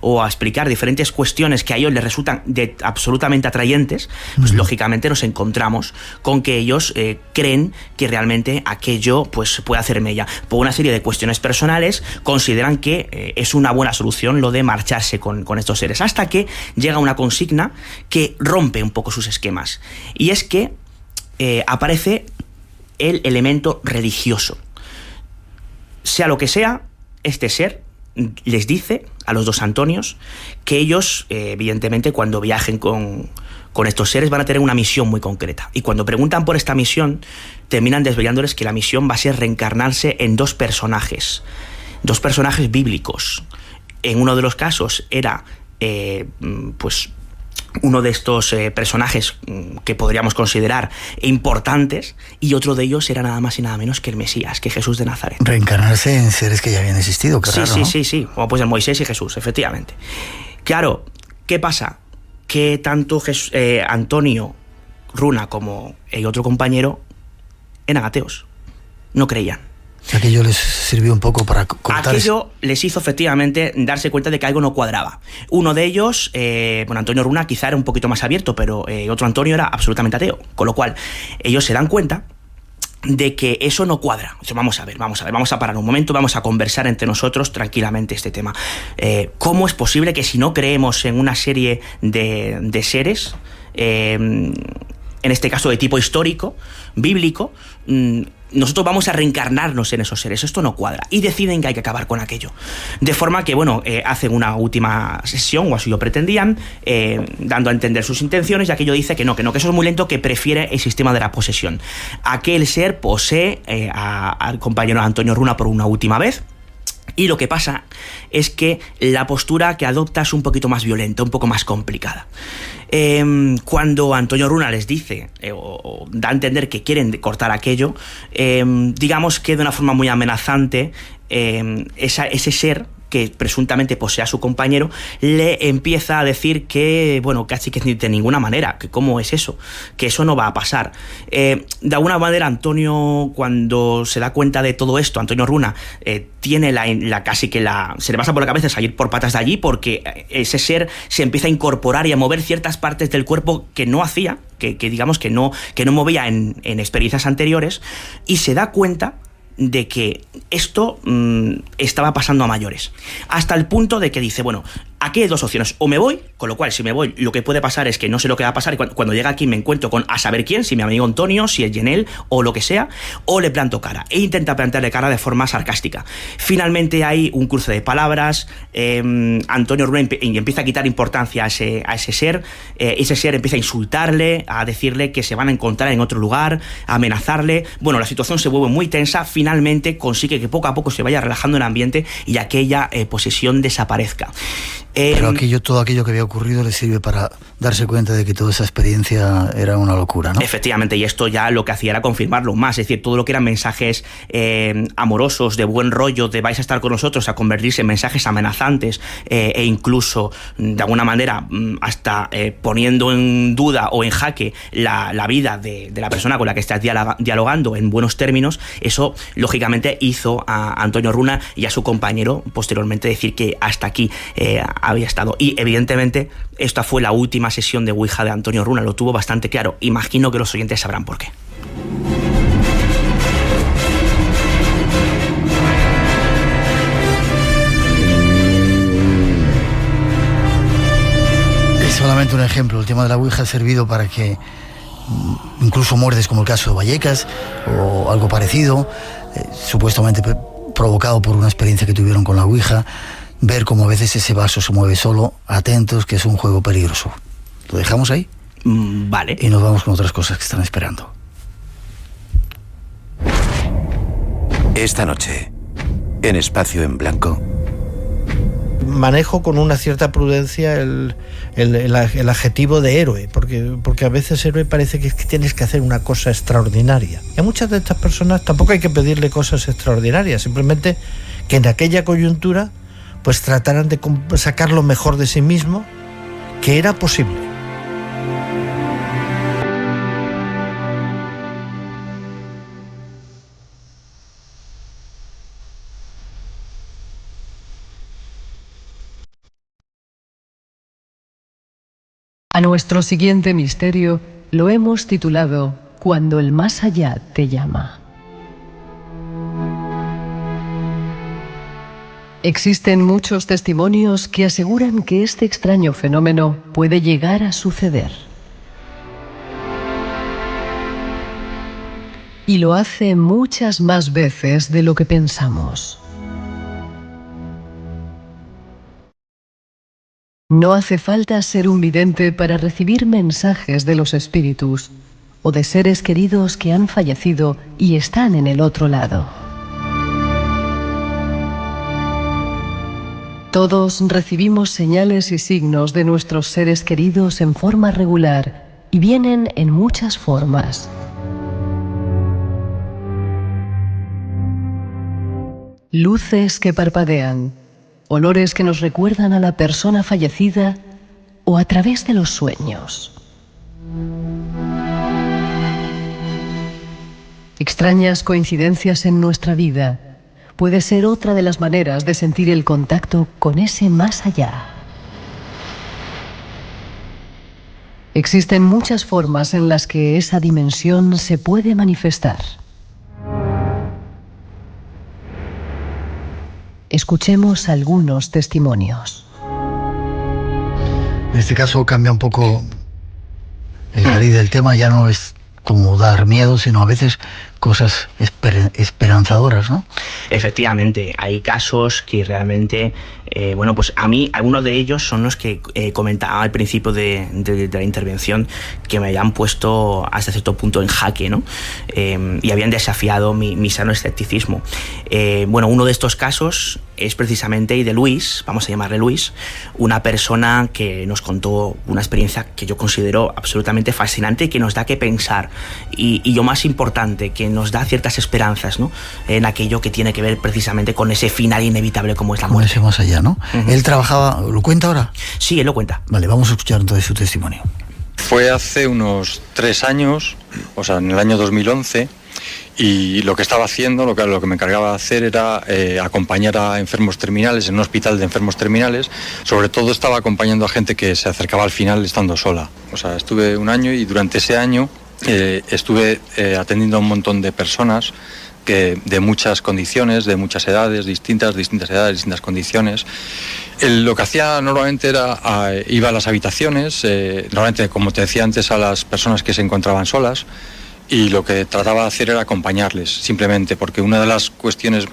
o a explicar diferentes cuestiones que a ellos les resultan absolutamente atrayentes, pues lógicamente nos encontramos con que ellos creen que realmente aquello pues puede hacer mella. Por una serie de cuestiones personales consideran que es una buena solución lo de marcharse con estos seres, hasta que llega una consigna que rompe un poco sus esquemas, y es que aparece el elemento religioso. Sea lo que sea, este ser les dice a los dos Antonios que ellos, evidentemente, cuando viajen con estos seres van a tener una misión muy concreta. Y cuando preguntan por esta misión, terminan desvelándoles que la misión va a ser reencarnarse en 2 personajes bíblicos. En uno de los casos era, pues, uno de estos personajes que podríamos considerar importantes, y otro de ellos era nada más y nada menos que el Mesías, que Jesús de Nazaret. Reencarnarse en seres que ya habían existido, claro. Sí, como pues en Moisés y Jesús, efectivamente. Claro, ¿qué pasa? Que tanto Antonio Runa como el otro compañero eran ateos, no creían. Aquello les sirvió un poco para cortar. Aquello les hizo efectivamente darse cuenta de que algo no cuadraba. Uno de ellos, Antonio Runa quizá era un poquito más abierto, pero otro Antonio era absolutamente ateo, con lo cual ellos se dan cuenta de que eso no cuadra. O sea, vamos a parar un momento, vamos a conversar entre nosotros tranquilamente este tema. ¿Cómo es posible que si no creemos en una serie de seres, en este caso de tipo histórico, bíblico, nosotros vamos a reencarnarnos en esos seres? Esto no cuadra. Y deciden que hay que acabar con aquello. De forma que, hacen una última sesión, o así lo pretendían, dando a entender sus intenciones, y aquello dice que eso es muy lento, que prefiere el sistema de la posesión. Aquel ser posee al compañero Antonio Runa por una última vez, Y lo que pasa es que la postura que adopta es un poquito más violenta, un poco más complicada. Cuando Antonio Runa les dice, o da a entender que quieren cortar aquello, digamos que de una forma muy amenazante, ese ser que presuntamente posee a su compañero, le empieza a decir que, bueno, casi que de ninguna manera, que cómo es eso, que eso no va a pasar. De alguna manera, Antonio, cuando se da cuenta de todo esto, Antonio Runa tiene se le pasa por la cabeza salir por patas de allí, porque ese ser se empieza a incorporar y a mover ciertas partes del cuerpo que no hacía, que digamos que no movía en experiencias anteriores, y se da cuenta de que esto estaba pasando a mayores, hasta el punto de que dice, bueno, aquí hay dos opciones: o me voy, con lo cual si me voy lo que puede pasar es que no sé lo que va a pasar, y cuando llega aquí me encuentro con a saber quién, si mi amigo Antonio, si es Yenel o lo que sea, o le planto cara, e intenta plantarle cara de forma sarcástica. Finalmente hay un cruce de palabras, Antonio Runa empieza a quitar importancia a ese ser, ese ser empieza a insultarle, a decirle que se van a encontrar en otro lugar, a amenazarle. Bueno, la situación se vuelve muy tensa, finalmente consigue que poco a poco se vaya relajando el ambiente y aquella posesión desaparezca. Pero todo aquello que había ocurrido le sirve para darse cuenta de que toda esa experiencia era una locura, ¿no? Efectivamente, y esto ya lo que hacía era confirmarlo más, es decir, todo lo que eran mensajes amorosos, de buen rollo, de vais a estar con nosotros, a convertirse en mensajes amenazantes, e incluso, de alguna manera, hasta poniendo en duda o en jaque la vida de la persona con la que estás dialogando en buenos términos. Eso, lógicamente, hizo a Antonio Runa y a su compañero posteriormente decir que hasta aquí había estado. Y evidentemente esta fue la última sesión de Ouija de Antonio Runa, lo tuvo bastante claro. Imagino que los oyentes sabrán por qué. Es solamente un ejemplo. El tema de la Ouija ha servido para que incluso muertes como el caso de Vallecas o algo parecido, supuestamente provocado por una experiencia que tuvieron con la Ouija, ver cómo a veces ese vaso se mueve solo. Atentos, que es un juego peligroso. ¿Lo dejamos ahí? Vale. Y nos vamos con otras cosas que están esperando. Esta noche, en Espacio en Blanco. Manejo con una cierta prudencia el adjetivo de héroe, porque a veces héroe parece que tienes que hacer una cosa extraordinaria. Y a muchas de estas personas tampoco hay que pedirle cosas extraordinarias, simplemente que en aquella coyuntura pues trataran de sacar lo mejor de sí mismo, que era posible. A nuestro siguiente misterio lo hemos titulado Cuando el más allá te llama. Existen muchos testimonios que aseguran que este extraño fenómeno puede llegar a suceder. Y lo hace muchas más veces de lo que pensamos. No hace falta ser un vidente para recibir mensajes de los espíritus o de seres queridos que han fallecido y están en el otro lado. Todos recibimos señales y signos de nuestros seres queridos en forma regular y vienen en muchas formas. Luces que parpadean, olores que nos recuerdan a la persona fallecida o a través de los sueños. Extrañas coincidencias en nuestra vida puede ser otra de las maneras de sentir el contacto con ese más allá. Existen muchas formas en las que esa dimensión se puede manifestar. Escuchemos algunos testimonios. En este caso cambia un poco el cariz del tema, ya no es como dar miedo, sino a veces cosas esperanzadoras, ¿no? Efectivamente, hay casos que realmente Bueno, pues a mí, algunos de ellos son los que comentaba al principio de la intervención, que me habían puesto hasta cierto punto en jaque, ¿no? Y habían desafiado mi sano escepticismo. Bueno, uno de estos casos es precisamente el de Luis, vamos a llamarle Luis, una persona que nos contó una experiencia que yo considero absolutamente fascinante y que nos da que pensar, y lo más importante, que nos da ciertas esperanzas, ¿no? En aquello que tiene que ver precisamente con ese final inevitable como es la muerte. Más allá, ¿no? Él trabajaba, ¿lo cuenta ahora? Sí, él lo cuenta. Vale, vamos a escuchar entonces su testimonio. Fue hace unos 3 años, o sea, en el año 2011, y lo que estaba haciendo, lo que me encargaba de hacer era acompañar a enfermos terminales en un hospital de enfermos terminales. Sobre todo estaba acompañando a gente que se acercaba al final estando sola. O sea, estuve 1 año y durante ese año estuve atendiendo a un montón de personas de muchas condiciones, de muchas edades, distintas edades, distintas condiciones. Lo que hacía normalmente era, iba a las habitaciones, normalmente, como te decía antes, a las personas que se encontraban solas, y lo que trataba de hacer era acompañarles, simplemente, porque una de las cuestiones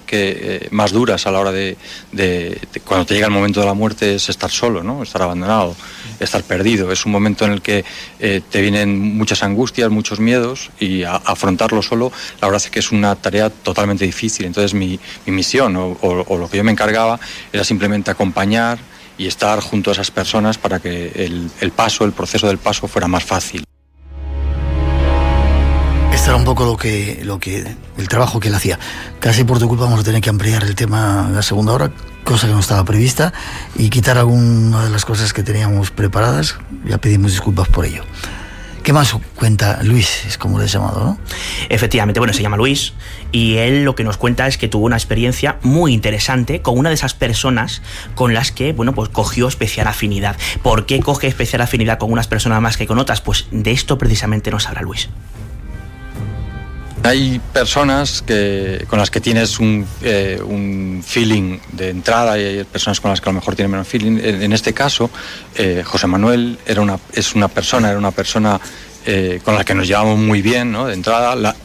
más duras a la hora de cuando te llega el momento de la muerte es estar solo, ¿no? Estar abandonado, estar perdido. Es un momento en el que te vienen muchas angustias, muchos miedos, y afrontarlo solo, la verdad es que es una tarea totalmente difícil. Entonces mi misión o lo que yo me encargaba era simplemente acompañar y estar junto a esas personas para que el proceso del paso fuera más fácil. Esto era un poco el trabajo que él hacía. Casi por tu culpa vamos a tener que ampliar el tema en la segunda hora, cosa que no estaba prevista, y quitar alguna de las cosas que teníamos preparadas. Ya pedimos disculpas por ello. ¿Qué más cuenta Luis? Es como le he llamado, ¿no? Efectivamente, bueno, se llama Luis, y él lo que nos cuenta es que tuvo una experiencia muy interesante con una de esas personas con las que, bueno, pues cogió especial afinidad. ¿Por qué coge especial afinidad con unas personas más que con otras? Pues de esto precisamente nos habla Luis. Hay personas con las que tienes un feeling de entrada, y hay personas con las que a lo mejor tienen menos feeling. En este caso, José Manuel era una persona con la que nos llevamos muy bien, ¿no? De entrada,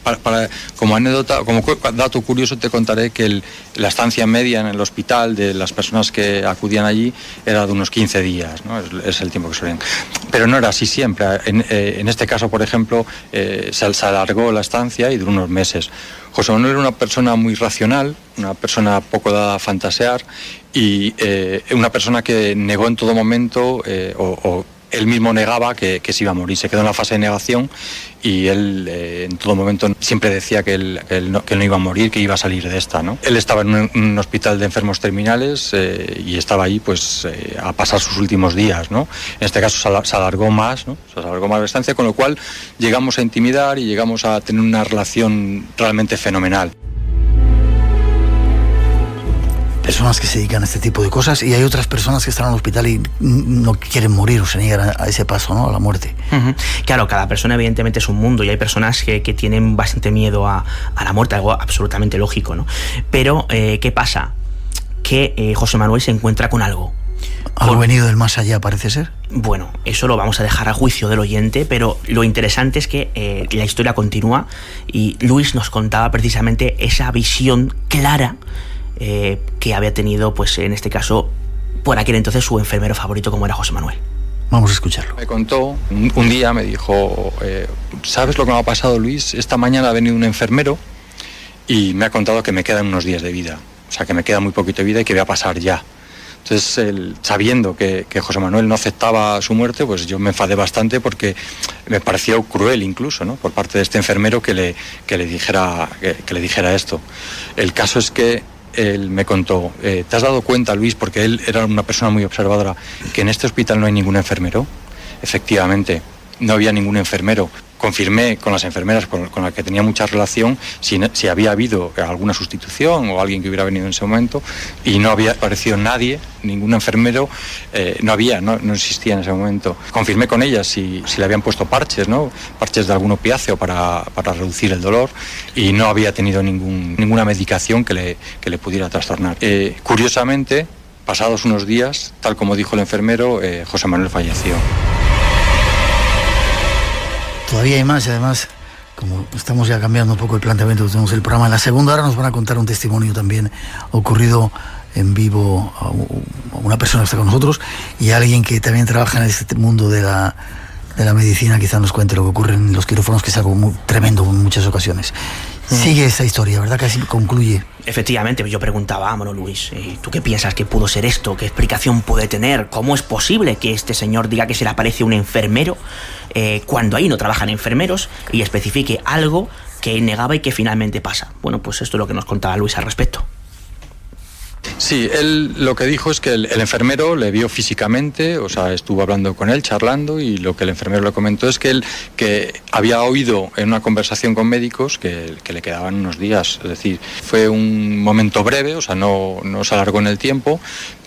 como anécdota, como dato curioso, te contaré que la estancia media en el hospital de las personas que acudían allí era de unos 15 días, ¿no? Es el tiempo que suelen. Pero no era así siempre. En este caso, por ejemplo, se alargó la estancia y duró unos meses. José Manuel era una persona muy racional, una persona poco dada a fantasear, y una persona que negó en todo momento él mismo negaba que se iba a morir. Se quedó en la fase de negación, y él en todo momento siempre decía que él no iba a morir, que iba a salir de esta, ¿no? Él estaba en un hospital de enfermos terminales y estaba ahí pues a pasar sus últimos días, ¿no? En este caso se alargó más, ¿no? Se alargó más la estancia, con lo cual llegamos a intimidar y llegamos a tener una relación realmente fenomenal. Personas que se dedican a este tipo de cosas, y hay otras personas que están en el hospital y no quieren morir o se niegan a ese paso, ¿no? A la muerte. Claro, cada persona evidentemente es un mundo, y hay personas que tienen bastante miedo a la muerte, algo absolutamente lógico, ¿no? Pero, ¿qué pasa? Que José Manuel se encuentra con algo. ¿Algo venido del más allá, parece ser? Bueno, eso lo vamos a dejar a juicio del oyente, pero lo interesante es que la historia continúa, y Luis nos contaba precisamente esa visión clara que había tenido, pues en este caso, por aquel entonces su enfermero favorito, como era José Manuel. Vamos a escucharlo. Me contó, un día me dijo, ¿sabes lo que me ha pasado, Luis? Esta mañana ha venido un enfermero y me ha contado que me quedan unos días de vida, o sea, que me queda muy poquito de vida y que voy a pasar ya. Entonces, sabiendo que José Manuel no aceptaba su muerte, pues yo me enfadé bastante, porque me pareció cruel incluso, ¿no? Por parte de este enfermero que le dijera esto. El caso es que él me contó, ¿te has dado cuenta, Luis, porque él era una persona muy observadora, que en este hospital no hay ningún enfermero? Efectivamente, no había ningún enfermero. Confirmé con las enfermeras con las que tenía mucha relación si había habido alguna sustitución o alguien que hubiera venido en ese momento, y no había aparecido nadie, ningún enfermero, no existía en ese momento. Confirmé con ellas si le habían puesto parches, ¿no? Parches de algún opiáceo para reducir el dolor, y no había tenido ninguna medicación que le pudiera trastornar. Curiosamente, pasados unos días, tal como dijo el enfermero, José Manuel falleció. Todavía hay más, y además, como estamos ya cambiando un poco el planteamiento que tenemos el programa, en la segunda hora nos van a contar un testimonio también ocurrido en vivo a una persona que está con nosotros y a alguien que también trabaja en este mundo de la medicina. Quizá nos cuente lo que ocurre en los quirófanos, que es algo muy tremendo en muchas ocasiones. Sigue esa historia, ¿verdad? Casi concluye. Efectivamente, yo preguntaba, bueno, Luis, ¿tú qué piensas que pudo ser esto? ¿Qué explicación puede tener? ¿Cómo es posible que este señor diga que se le aparece un enfermero cuando ahí no trabajan enfermeros y especifique algo que negaba y que finalmente pasa? Bueno, pues esto es lo que nos contaba Luis al respecto. Sí, él lo que dijo es que el enfermero le vio físicamente, o sea, estuvo hablando con él, charlando, y lo que el enfermero le comentó es que él había oído en una conversación con médicos que le quedaban unos días. Es decir, fue un momento breve, o sea, no se alargó en el tiempo,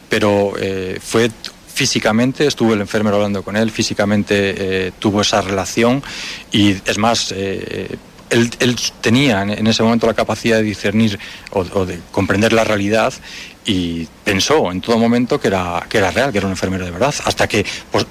pero fue físicamente, estuvo el enfermero hablando con él, físicamente tuvo esa relación, y es más, él tenía en ese momento la capacidad de discernir o de comprender la realidad, y pensó en todo momento que era real, que era un enfermero de verdad, hasta que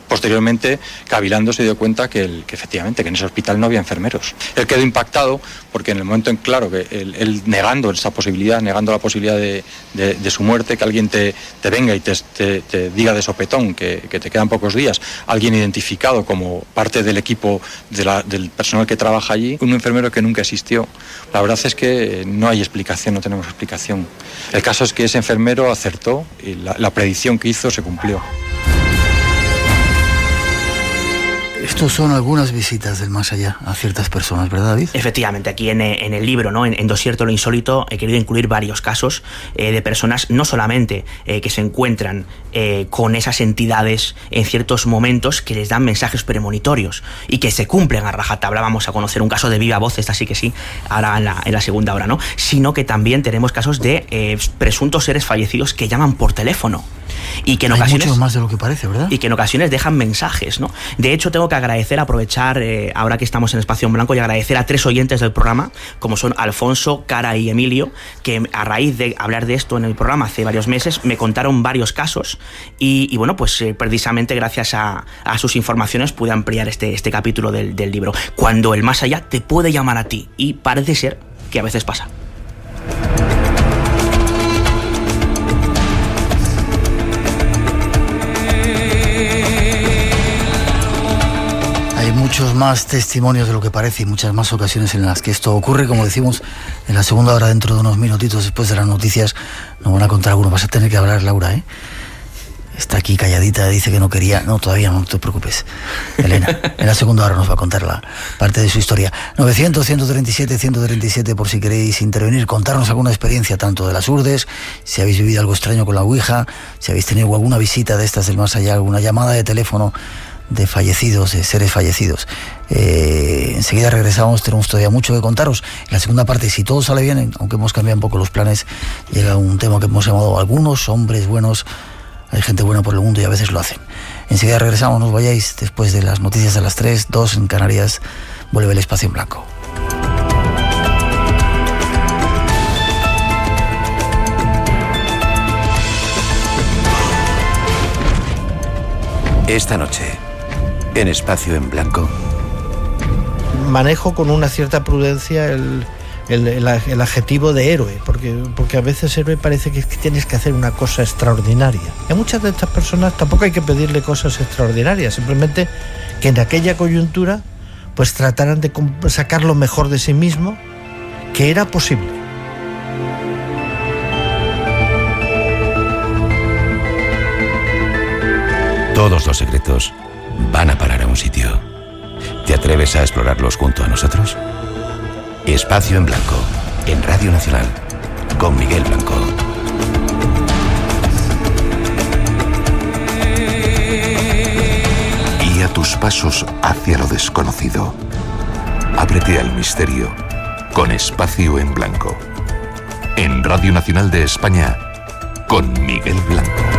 posteriormente, cavilando, se dio cuenta que efectivamente que en ese hospital no había enfermeros. Él quedó impactado porque en el momento en claro que él negando esa posibilidad, negando la posibilidad de su muerte, que alguien te venga y te diga de sopetón que te quedan pocos días, alguien identificado como parte del equipo del personal que trabaja allí, un enfermero que nunca existió. La verdad es que no hay explicación, no tenemos explicación. El caso es que ese enfermero acertó y la predicción que hizo se cumplió. Estos son algunas visitas del más allá a ciertas personas, ¿verdad, David? Efectivamente, aquí en el libro, ¿no? En Dosierto lo insólito, he querido incluir varios casos de personas, no solamente que se encuentran con esas entidades en ciertos momentos que les dan mensajes premonitorios y que se cumplen a rajatabla. Vamos a conocer un caso de viva voz, esta sí que sí, ahora en la segunda hora, ¿no? Sino que también tenemos casos de presuntos seres fallecidos que llaman por teléfono. Y que en ocasiones, mucho más de lo que parece, ¿verdad? Y que en ocasiones dejan mensajes, ¿no? De hecho, tengo que agradecer, aprovechar, ahora que estamos en Espacio en Blanco, y agradecer a 3 oyentes del programa, como son Alfonso, Cara y Emilio, que a raíz de hablar de esto en el programa hace varios meses, me contaron varios casos y bueno, pues precisamente gracias a sus informaciones pude ampliar este capítulo del libro. Cuando el más allá te puede llamar a ti, y parece ser que a veces pasa. Muchos más testimonios de lo que parece y muchas más ocasiones en las que esto ocurre. Como decimos, en la segunda hora, dentro de unos minutitos después de las noticias, nos van a contar alguno. Vas a tener que hablar, Laura, ¿eh? Está aquí calladita, dice que no quería. No, todavía no te preocupes, Elena. En la segunda hora nos va a contar la parte de su historia. 900-137-137 por si queréis intervenir, contarnos alguna experiencia, tanto de las Urdes, si habéis vivido algo extraño con la Ouija, si habéis tenido alguna visita de estas del más allá, alguna llamada de teléfono de fallecidos, de seres fallecidos. Enseguida regresamos, tenemos todavía mucho que contaros. En la segunda parte, si todo sale bien, aunque hemos cambiado un poco los planes, llega un tema que hemos llamado Algunos hombres buenos. Hay gente buena por el mundo y a veces lo hacen. Enseguida regresamos, no os vayáis, después de las noticias de las 3, 2 en Canarias, vuelve el Espacio en Blanco. Esta noche, en Espacio en Blanco. Manejo con una cierta prudencia el adjetivo de héroe, porque a veces héroe parece que tienes que hacer una cosa extraordinaria. Y a muchas de estas personas tampoco hay que pedirle cosas extraordinarias, simplemente que en aquella coyuntura pues trataran de sacar lo mejor de sí mismo, que era posible. Todos los secretos van a parar a un sitio. ¿Te atreves a explorarlos junto a nosotros? Espacio en Blanco, en Radio Nacional, con Miguel Blanco. Guía tus pasos hacia lo desconocido. Ábrete al misterio con Espacio en Blanco. En Radio Nacional de España, con Miguel Blanco.